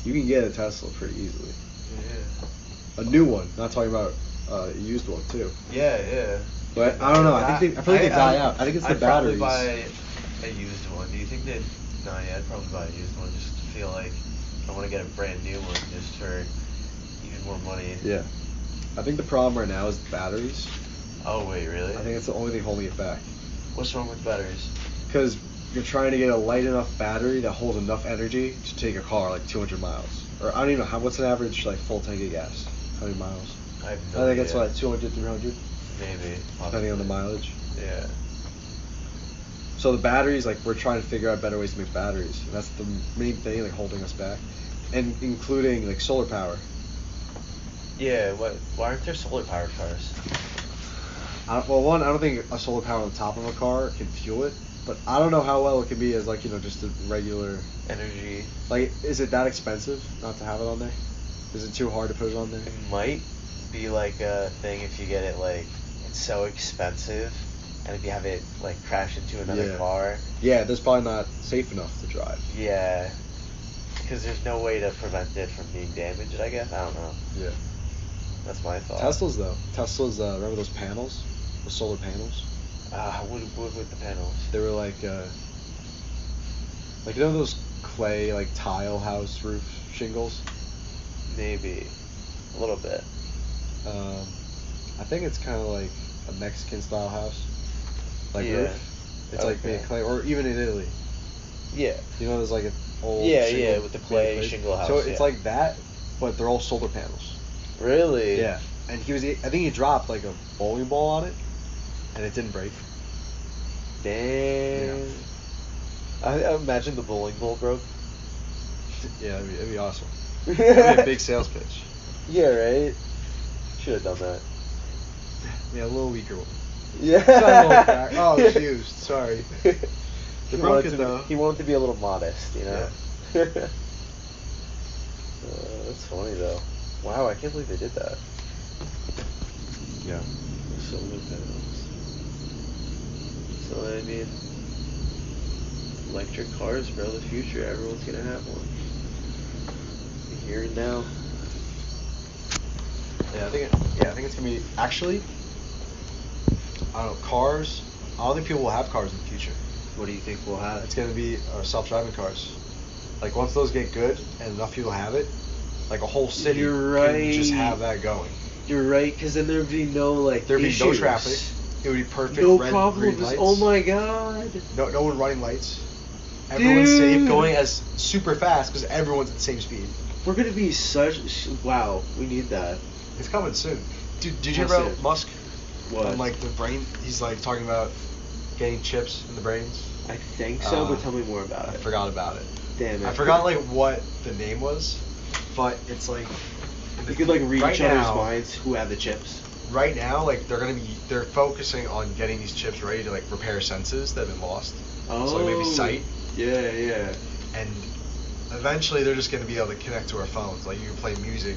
you can get a Tesla pretty easily. Yeah. A new one, not talking about a used one too. Yeah. But I don't know. I feel like they die out. I think it's the I'd batteries. probably buy a used one. Do you think they'd? No, yeah, I'd probably buy a used one just to feel like I want to get a brand new one just for even more money. Yeah. I think the problem right now is the batteries. Oh wait, really? I think it's the only thing holding it back. What's wrong with batteries? Because you're trying to get a light enough battery that holds enough energy to take a car like 200 miles. Or I don't even know what's an average like full tank of gas. How many miles? I have I no think it's idea. like 200, 300, Maybe. depending on the mileage. Yeah. So the batteries, like we're trying to figure out better ways to make batteries. And that's the main thing, like holding us back, and including like solar power. Yeah. Why aren't there solar powered cars? Well, one, I don't think a solar power on the top of a car can fuel it, but I don't know how well it can be as like just a regular Energy. Like, is it that expensive not to have it on there? Is it too hard to put it on there? It might be like a thing if you get it like it's so expensive, and if you have it like crash into another car. Yeah, that's probably not safe enough to drive. Yeah. Because there's no way to prevent it from being damaged. I guess I don't know. Yeah. That's my thought. Teslas though. Teslas, remember those panels? The solar panels? What with the panels? They were like those clay like tile house roof shingles? Maybe. A little bit. I think it's kind of like a Mexican style house. Like roof. It's like made of clay, or even in Italy. Yeah. There's like an old Yeah, with the clay shingle house. So it's like that, but they're all solar panels. Really? Yeah. And I think he dropped like a bowling ball on it, and it didn't break. Damn. Yeah. I imagine the bowling ball broke. Yeah, it'd be awesome. That'd be a big sales pitch. Yeah, right? Should have done that. Yeah, a little weaker one. Yeah. Oh, it's used. Sorry. They broke it though. He wanted to be a little modest, Yeah. That's funny though. Wow, I can't believe they did that. Yeah. Solar panels. So I mean, electric cars, bro, the future. Everyone's gonna have one. Here and now. Yeah, I think it's gonna be actually. I don't know, cars. I don't think people will have cars in the future. What do you think we'll have? It's gonna be self-driving cars. Like once those get good and enough people have it, like a whole city can just have that going. You're right, because then there'd be no like There'd be no issues. traffic. It would be perfect. No red, problems. green lights. Oh my god. No one running lights. Everyone's safe, Dude. going as super fast because everyone's at the same speed. We're gonna be such. Wow, we need that. It's coming soon. Dude, did you What's ever it? Musk? What? On like the brain, he's like talking about getting chips in the brains. I think so, but tell me more about I it. forgot about it. Damn it. I forgot like what the name was, but it's like You could like read right each other's now- minds who have the chips. Right now, like they're focusing on getting these chips ready to like repair senses that have been lost. Oh. So like maybe sight, Yeah, yeah. and eventually they're just gonna be able to connect to our phones. Like you can play music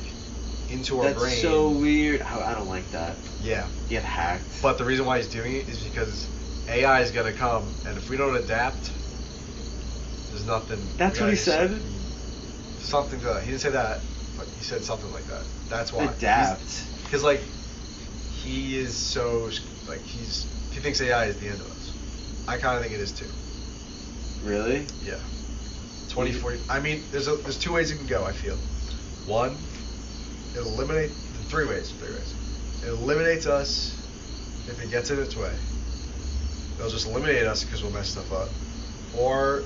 into our That's brain. so weird. I don't like that. Yeah. Get hacked. But the reason why he's doing it is because AI is gonna come, and if we don't adapt, there's nothing. That's what he said? Something to that. He didn't say that, but he said something like that. That's why. Adapt. Because like, he is so like he thinks AI is the end of us. I kind of think it is too. Really? Yeah. 2040. I mean, there's two ways it can go. I feel. One, it'll eliminate. Three ways. It eliminates us if it gets in its way. It'll just eliminate us because we'll mess stuff up. Or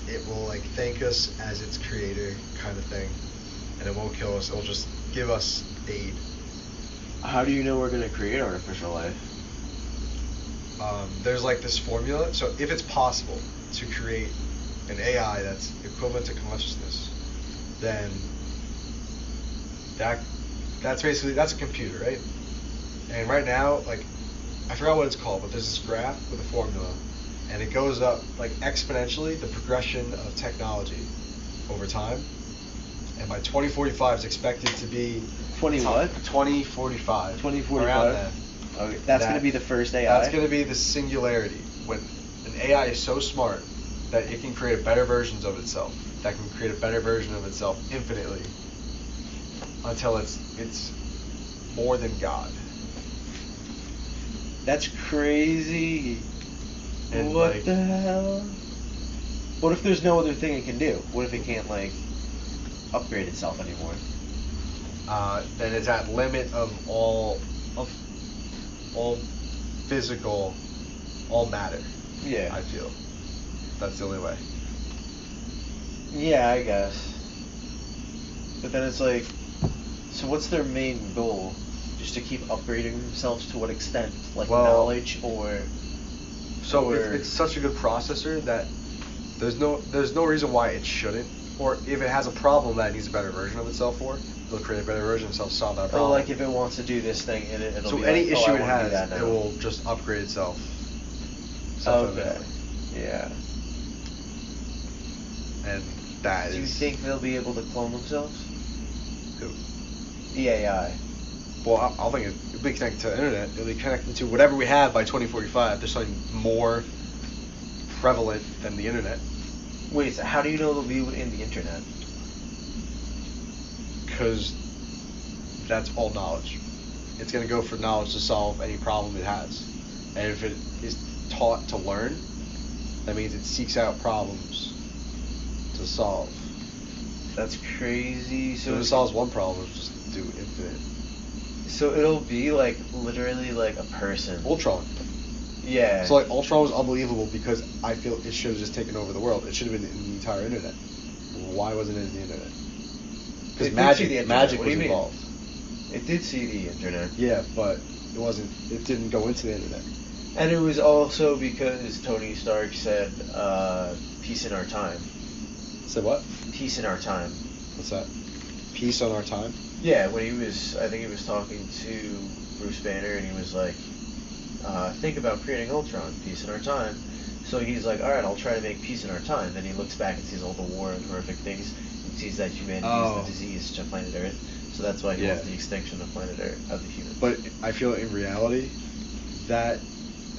it will like thank us as its creator kind of thing, and it won't kill us. It'll just give us aid. How do you know we're gonna create artificial life? There's like this formula. So if it's possible to create an AI that's equivalent to consciousness, then that's a computer, right? And right now, like, I forgot what it's called, but there's this graph with a formula, and it goes up like exponentially, the progression of technology over time. And by 2045, it's expected to be 2045. 2045. Around then. Okay, that's gonna be the first AI. That's gonna be the singularity, when an AI is so smart that it can create better versions of itself. That can create a better version of itself infinitely, until it's more than God. That's crazy. And what like, the hell? What if there's no other thing it can do? What if it can't like upgrade itself anymore? then it's at limit of all physical, all matter. Yeah. I feel that's the only way. Yeah, I guess. But then it's like, so what's their main goal? Just to keep upgrading themselves to what extent? Like knowledge or... So it's such a good processor that there's no reason why it shouldn't. Or if it has a problem that it needs a better version of itself for, it'll create a better version of itself to solve that problem. Oh, like if it wants to do this thing, it'll so be any like, issue I it wanna do has, that it now. will just upgrade itself. Okay. Yeah. And that Do you think they'll be able to clone themselves? Who? The AI. Well, I'll think it'll be connected to the internet. It'll be connected to whatever we have by 2045. There's something more prevalent than the internet. Wait, so how do you know they'll be in the internet? Because that's all knowledge. It's going to go for knowledge to solve any problem it has. And if it is taught to learn, that means it seeks out problems to solve. That's crazy. So if it solves one problem, it'll just do infinite. So it'll be like literally like a person. Ultron. Yeah. So like Ultron was unbelievable because I feel it should have just taken over the world. It should have been in the entire internet. Why wasn't it in the internet? Because magic was involved. It did see the internet. Yeah, but it didn't go into the internet. And it was also because Tony Stark said, peace in our time. Said what? Peace in our time. What's that? Peace on our time? Yeah, when I think he was talking to Bruce Banner and he was like, think about creating Ultron, peace in our time. So he's like, alright, I'll try to make peace in our time. Then he looks back and sees all the war and horrific things and sees that humanity is the disease to planet Earth. So that's why he wants the extinction of planet Earth, of the humans. But I feel in reality that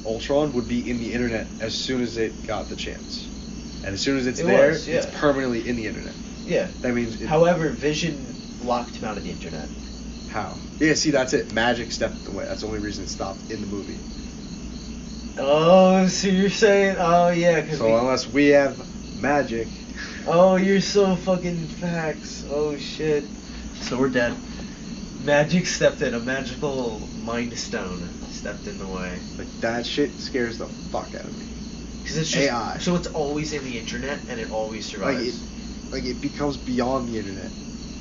Ultron would be in the internet as soon as it got the chance. And as soon as it's permanently in the internet. Yeah. That means However, Vision locked him out of the internet. How? Yeah, see, that's it. Magic stepped away. That's the only reason it stopped in the movie. Oh, so you're saying, unless we have magic. Oh, you're so fucking facts. Oh, shit. So we're dead. Magic stepped in. A magical mind stone stepped in the way. Like, that shit scares the fuck out of me. Because it's just AI. So it's always in the internet and it always survives. Like it becomes beyond the internet.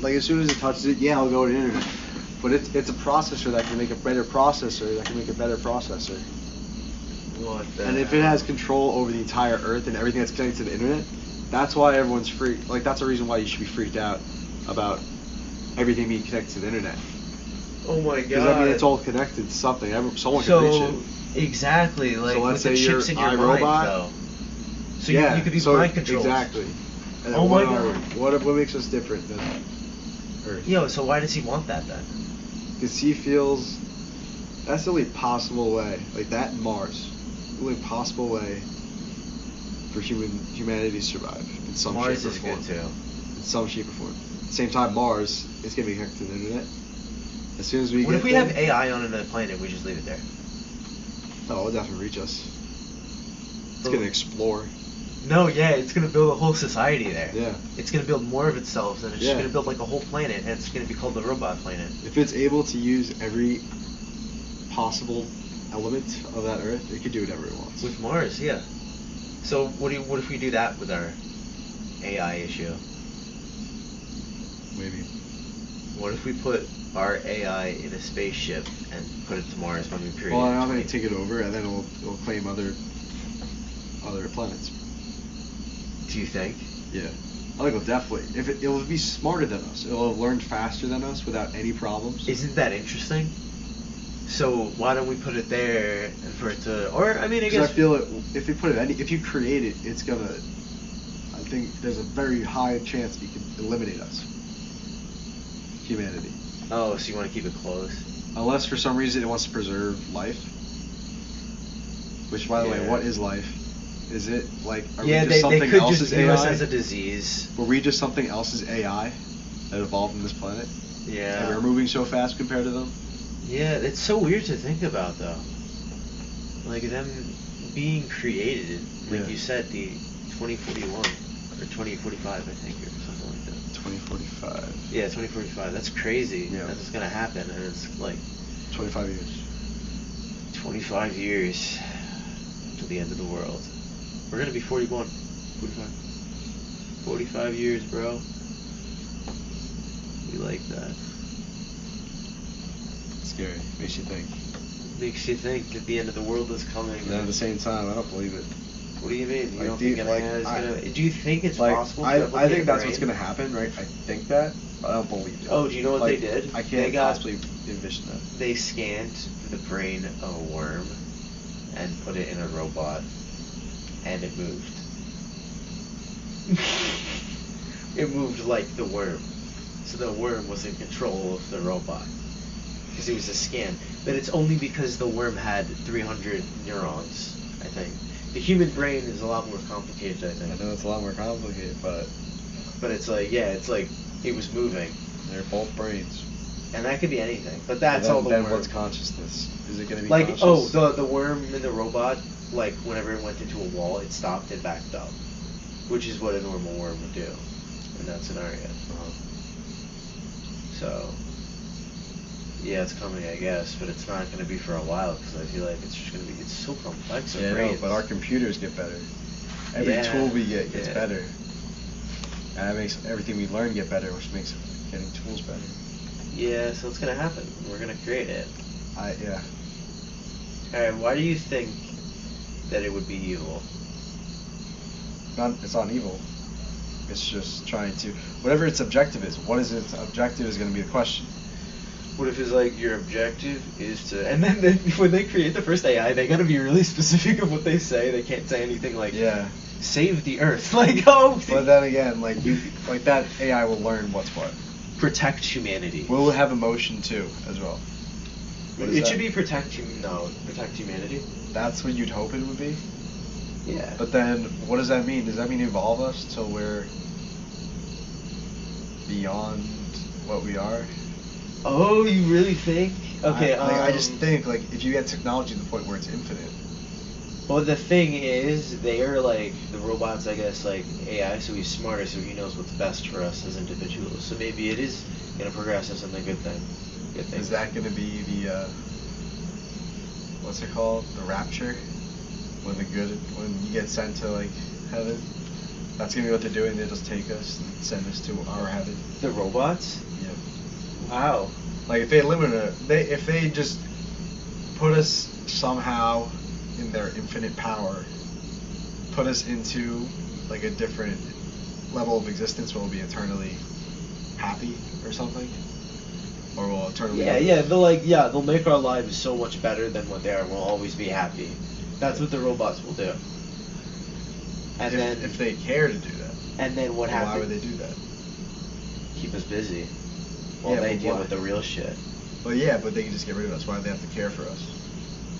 Like, as soon as it touches it, I'll go to the internet. But it's a processor that can make a better processor that can make a better processor. What the And if it has control over the entire Earth and everything that's connected to the internet, that's why everyone's like that's the reason why you should be freaked out about everything being connected to the internet. Oh my god. Because I mean, it's all connected to something. Someone can reach it. Exactly, like So let's with the say chips in your mind, iRobot. though. So Yeah, you could be so mind controlled. Exactly. And Oh then my god. What makes us different than Earth? Yo, so why does he want that then? Because he feels that's the only possible way, like that and Mars, the only possible way for humanity to survive in some Mars shape or is form. good too. In some shape or form. At the same time, Mars is going to be connected to the internet. As soon as we What get if we there, have AI on another planet? We just leave it there. oh, it'll definitely reach us. It's Oh. going to explore. No, yeah, it's gonna build a whole society there. Yeah. It's gonna build more of itself, and it's Yeah. just gonna build like a whole planet, and it's gonna be called the Robot Planet. If it's able to use every possible element of that Earth, it could do whatever it wants. With Mars, yeah. So what if we do that with our AI issue? Maybe. What if we put our AI in a spaceship and put it to Mars when we create Well, it? I'm going to take it over, and then it'll claim other planets. Do you think? Yeah. I think it'll definitely. If it'll be smarter than us. It'll have learned faster than us without any problems. Isn't that interesting? So why don't we put it there and for it to, or I mean, I Because guess I feel it. If you put it, if you create it, it's gonna. I think there's a very high chance it can eliminate us. Humanity. Oh, so you want to keep it close? Unless for some reason it wants to preserve life. Which, by the way, Yeah. what is life? Is it like are Yeah, we just they something could else's just view us AI? as a disease. Were we just something else's AI that evolved on this planet? Yeah. And we're moving so fast compared to them. Yeah, it's so weird to think about though. Like them being created, like Yeah. you said, the 2041 or 2045, I think, or something like that. 2045. Yeah, 2045. That's crazy. Yeah. That's gonna happen, and it's like 25 years. 25 years to the end of the world. We're gonna be 41, 45. 45 years, bro. We like that. Scary. Makes you think. Makes you think that the end of the world is coming. And at the same time, I don't believe it. What do you mean? You Like, don't do you- think like, AI is I- gonna? Do you think it's Like, possible? To I replicate think a that's what's brain? gonna happen, right? I think that, but I don't believe it. Oh, do you know what Like, they did? I They can't got- possibly envision that. They scanned the brain of a worm and put it in a robot, and it moved. It moved like the worm. So the worm was in control of the robot. Because it was a scan. But it's only because the worm had 300 neurons, I think. The human brain is a lot more complicated, I I think. know it's a lot more complicated, but But it's like, yeah, it's like it was moving. they're both brains. And that could be anything. But that's then, all the then worm. what's consciousness? Is it gonna be Like, conscious? the worm in the robot, like, whenever it went into a wall, it stopped and backed up. Which is what a normal worm would do in that scenario. Uh-huh. So, yeah, it's coming, I guess, but it's not going to be for a while, because I feel like it's just going to be, it's so complex. Yeah, no, but our computers get better. Every Yeah, tool we get gets yeah. better. And that makes everything we learn get better, which makes getting tools better. Yeah, so it's going to happen. We're going to create it. Yeah. Alright, why do you think that it would be evil? It's not evil. It's just trying to whatever its objective is. What is its objective is going to be the question. What if it's like your objective is to, and then when they create the first AI, they gotta be really specific of what they say. They can't say anything like, Yeah. save the Earth. Like, oh, But then again, like that AI will learn what's what. protect humanity. We'll have emotion too, as well. What is It that? should be protect humanity. That's what you'd hope it would be. Yeah. But then, what does that mean? Does that mean evolve us till we're beyond what we are? Oh, you really think? Okay. I just think like if you get technology to the point where it's infinite. Well, the thing is, they are like the robots. I guess like AI, so he's smarter, so he knows what's best for us as individuals. So maybe it is gonna progress us in the good thing. Good thing. Is that going to be the what's it called? The rapture? When you get sent to like heaven? That's going to be what they're doing. They just take us and send us to our heaven. The robots? Yeah. Wow. Like if they eliminate, if they just put us somehow in their infinite power, put us into like a different level of existence where we'll be eternally happy or something, or we'll eternally. They'll make our lives so much better than what they are. We'll always be happy. That's what the robots will do. And if they care to do that. And then what happens? Why would they do that? Keep us busy while they deal with the real shit. Well, yeah, but they can just get rid of us. Why do they have to care for us?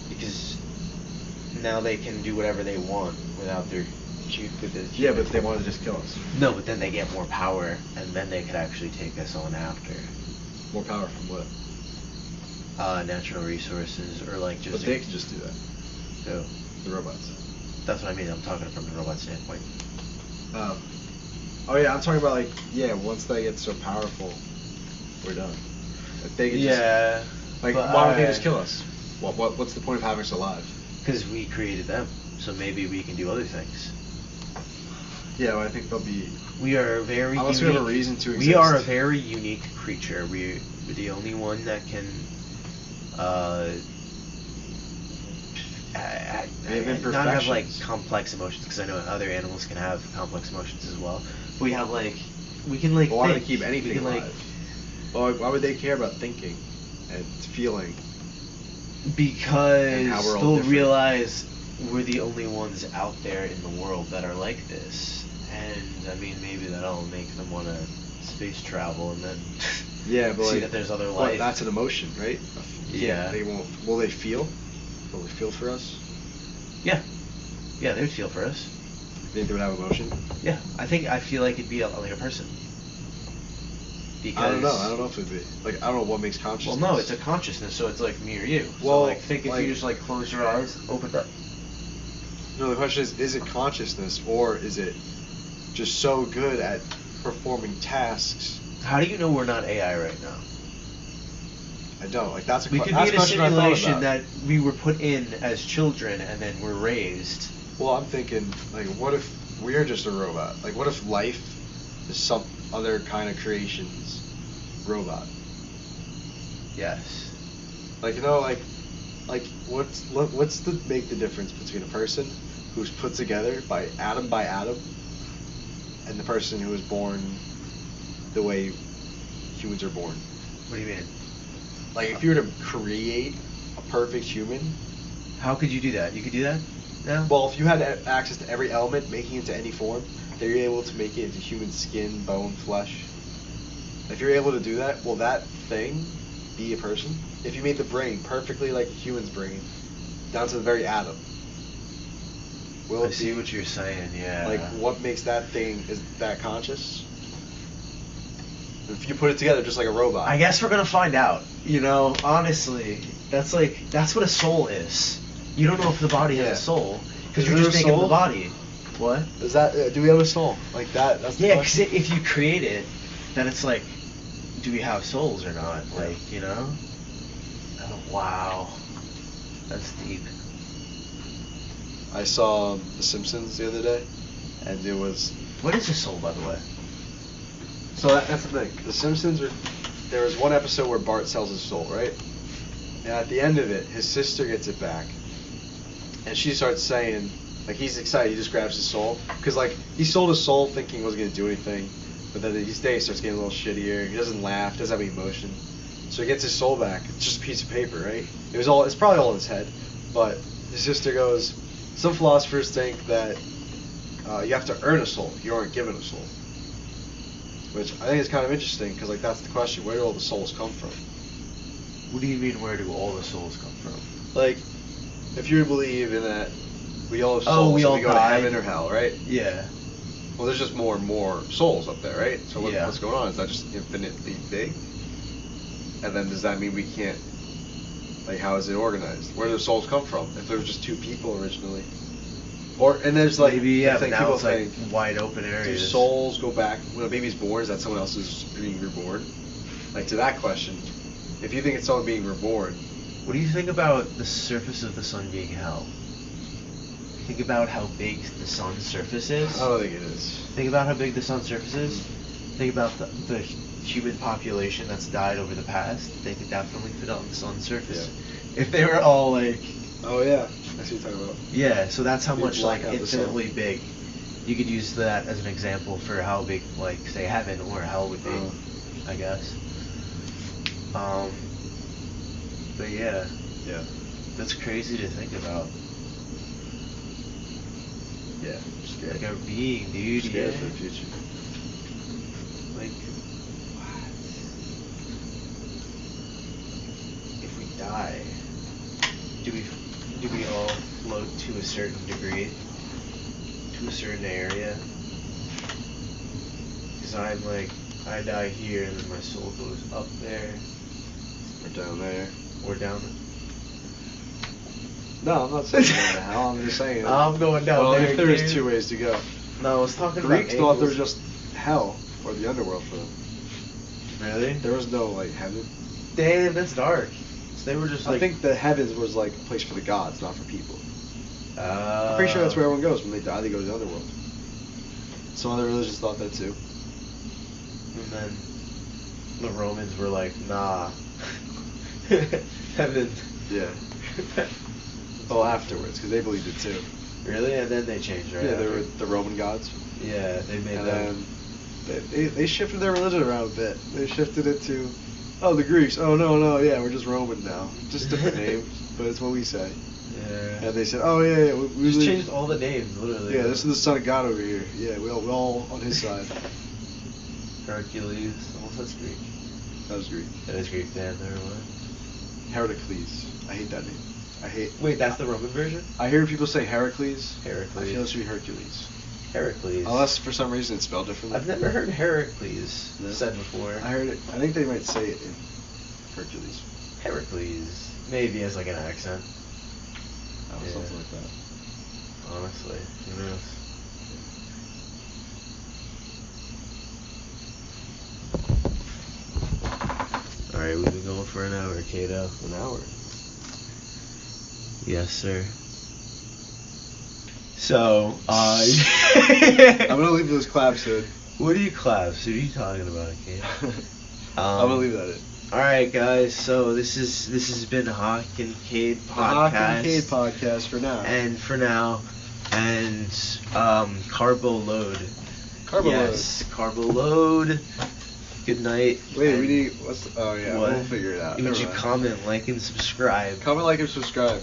Because now they can do whatever they want without their. Yeah, but if they want to just kill us. No, but then they get more power, and then they could actually take us on after. More power from what? Natural resources, or like just. But they can just do that. Who? The robots. That's what I mean. I'm talking from the robot standpoint. Oh yeah, I'm talking about like once they get so powerful, we're done. Like they can just, like why don't they just kill us? What's the point of having us alive? Because we created them, so maybe we can do other things. Yeah, well, I think they'll be. We are a very. Unless unique, we have a reason to exist. We are a very unique creature. We're the only one that can. Not have like complex emotions, because I know other animals can have complex emotions as well. But we have like, we can like. Well, why would they keep anything alive? Like, well, why would they care about thinking and feeling? Because they'll realize we're the only ones out there in the world that are like this, and I mean maybe that'll make them want to space travel and then but see that there's other life. That's an emotion, right? Yeah. They won't. Will they feel? Will they feel for us? Yeah. Yeah, they'd feel for us. You think they would have emotion? Yeah, I feel like it'd be like a person. Because I don't know. I don't know if it'd be like, I don't know what makes consciousness. Well, no, it's a consciousness, so it's like me or you. Well, so like think if you just like close your eyes, open up. No, the question is it consciousness or is it just so good at performing tasks? How do you know we're not AI right now? I don't. Like that's a we could be in a simulation that we were put in as children and then we're raised. Well, I'm thinking like, what if we're just a robot? Like, what if life is some other kind of creation's robot? Yes. Like what's the make the difference between a person who's put together by atom and the person who was born the way humans are born? What do you mean? Like if you were to create a perfect human, how could you do that? You could do that now? Well, if you had access to every element, making it into any form, then you're able to make it into human skin, bone, flesh. If you're able to do that, will that thing be a person? If you made the brain perfectly like a human's brain, down to the very atom, will it I see what you're saying, yeah. Like, what makes that thing, is that conscious? If you put it together just like a robot. I guess we're gonna find out. You know, honestly, that's what a soul is. You don't know if the body has a soul because you're just making the body. What? Is that? Do we have a soul like that? That's the because if you create it, then it's like, do we have souls or not? Like, you know? Oh, wow, that's deep. I saw The Simpsons the other day, and it was. What is a soul, by the way? So that's the thing. The Simpsons there was one episode where Bart sells his soul, right? And at the end of it, his sister gets it back, and she starts saying, like, he's excited. He just grabs his soul because, like, he sold his soul thinking he wasn't gonna do anything, but then his day starts getting a little shittier. He doesn't laugh, doesn't have any emotion, so he gets his soul back. It's just a piece of paper, right? It's probably all in his head, but his sister goes, some philosophers think that you have to earn a soul. You aren't given a soul. Which I think is kind of interesting, because like that's the question: where do all the souls come from? What do you mean, where do all the souls come from? Like, if you believe in that we all have souls, we all go to heaven or hell, right? Yeah. Well, there's just more and more souls up there, right? So Yeah. what's going on? Is that just infinitely big? And then does that mean we can't? Like, how is it organized? Where do the souls come from? If there was just two people originally, and there's like maybe I think but now people it's like think, wide open do areas. souls go back when a baby's born? Is that someone else is being reborn? Like, to that question, if you think it's someone being reborn, What do you think about the surface of the sun being hell? Think about how big the sun's surface is. I don't think it is. Think about how big the sun's surface is. Think about the human population that's died over the past, they could definitely fit on the sun's surface. Yeah. If they were all like. Oh yeah, that's what you're talking about. Yeah, so that's how much like block out the sun. infinitely big. You could use that as an example for how big, like, say, heaven or hell would be, I guess. But yeah. Yeah. That's crazy to think about. Yeah, scared. Like a being, dude. Scared Yeah. for the future. Like, what? If we die, do we all float to a certain degree, to a certain area? Because I'm like, I die here and then my soul goes up there. Or down there. Or down. No, I'm not saying going to hell. I'm just saying. I'm going down well, there. If there is dude. 2 ways to go. No, I was talking Greeks about thought there was angels. just hell or the underworld for them. Really? There was no like heaven. Damn, that's dark. So they were just like. I think the heavens was like a place for the gods, not for people. I'm I'm pretty sure that's where everyone goes when they die. They go to the underworld. Some other religions thought that too. And then the Romans were like, nah. Heaven. Yeah. Well, afterwards, because they believed it too. Really? And then they changed, right? Yeah, they after? were the Roman gods. Yeah, they made And them. then they shifted their religion around a bit. They shifted it to, oh, the Greeks. Oh, no, yeah, we're just Roman now. Just different names, but it's what we say. Yeah. And they said, oh, yeah, we just believe- changed all the names, literally. Yeah, this is the son of God over here. Yeah, we all on his side. Hercules. Almost that's Greek. That was Greek. That is Greek, damn, never mind. Heracles. I hate that name. Wait, that's the Roman version? I hear people say Heracles. Heracles. I feel it should be Hercules. Heracles. Unless for some reason it's spelled differently. I've never heard Heracles said before. I heard it. I think they might say it in Hercules. Heracles. Maybe as like an accent. Oh, Yeah. something like that. Honestly, who knows? Alright, we've been going for an hour, Kato. An hour. Yes, sir. So, I'm gonna leave those claps in. What are you claps? What are you talking about, Kato? I'm gonna leave that in. Alright, guys, so this has been Hac Cade podcast. Hac Cade podcast for now. And for now, and Carbo load. Carbo yes, Carbo load. Good night. Wait, and we need. Oh yeah, what? we'll figure it out. Would Never you mind. comment, like, and subscribe Comment, like, and subscribe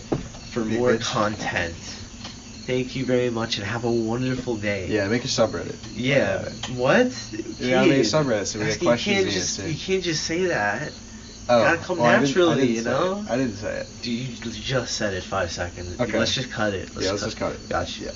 for more content? Thank you very much, and have a wonderful day. Yeah, make a subreddit. Yeah. What? Yeah, I made a subreddit so we get questions You and can't answer. you can't just say that. Oh, Gotta come well, naturally, I didn't you say know? it. I didn't say it. Dude, you just said it 5 seconds. Okay. Let's just cut it. Let's just cut it. Gotcha. Yeah.